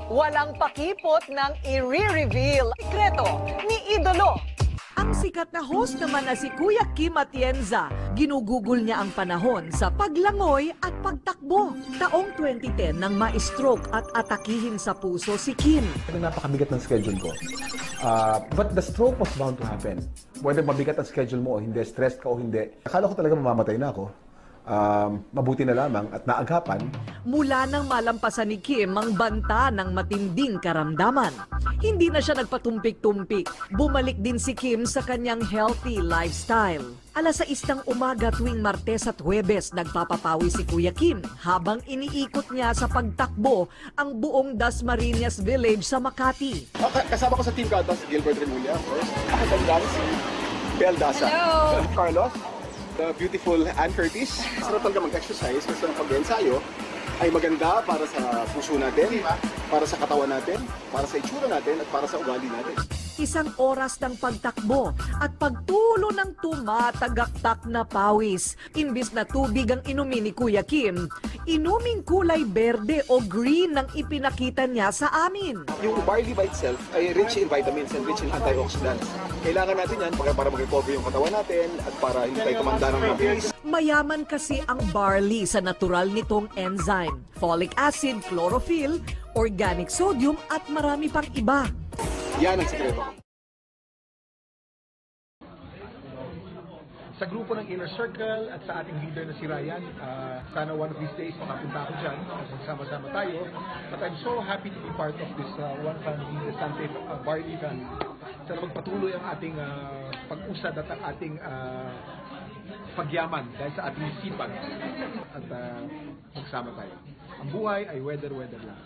Walang pakipot ng i-reveal. Sekreto ni Idolo. Ang sikat na host naman na si Kuya Kim Atienza, ginugugol niya ang panahon sa paglangoy at pagtakbo. Taong 2010 nang ma-stroke at atakihin sa puso si Kim. Napakabigat ng schedule ko. But the stroke was bound to happen. Whether mabigat ang schedule mo o hindi, stressed ka o hindi. Akala ko talaga mamamatay na ako. Mabuti na lamang at naagapan. Mula nang malampasan ni Kim ang banta ng matinding karamdaman, hindi na siya nagpatumpik-tumpik. Bumalik din si Kim sa kanyang healthy lifestyle. Alas 6 ng umaga tuwing Martes at Huwebes, nagpapapawi si Kuya Kim habang iniikot niya sa pagtakbo ang buong Dasmariñas Village sa Makati. Kasama ko sa team Katas, Gilbert Remulla, of course. Ako tandaan si Bel Daza. Hello! Carlos, the beautiful Ann Curtis. Sarap talaga mag-exercise kasi ang pag-ensayo ay maganda para sa puso natin, para sa katawan natin, para sa itsura natin, at para sa ugali natin. Isang oras ng pagtakbo at pagtulo ng tumatagaktak na pawis. Imbis na tubig ang inumin ni Kuya Kim, inuming kulay berde o green ang ipinakita niya sa amin. Yung barley by itself ay rich in vitamins and rich in antioxidants. Kailangan natin yan para mag-recover yung katawan natin at para hindi tayo tumanda ng mabilis. Mayaman kasi ang barley sa natural nitong enzyme, folic acid, chlorophyll, organic sodium at marami pang iba. Yan ang sekreto. Sa grupo ng Inner Circle at sa ating leader na si Ryan, sana one of these days makapunta ako dyan, magsama-sama tayo. But I'm so happy to be part of this one family, the Sante Barley Family. Sana magpatuloy ang ating pag-usad at ang ating pagyaman dahil sa ating sipag at magsama tayo. Ang buhay ay weather lang.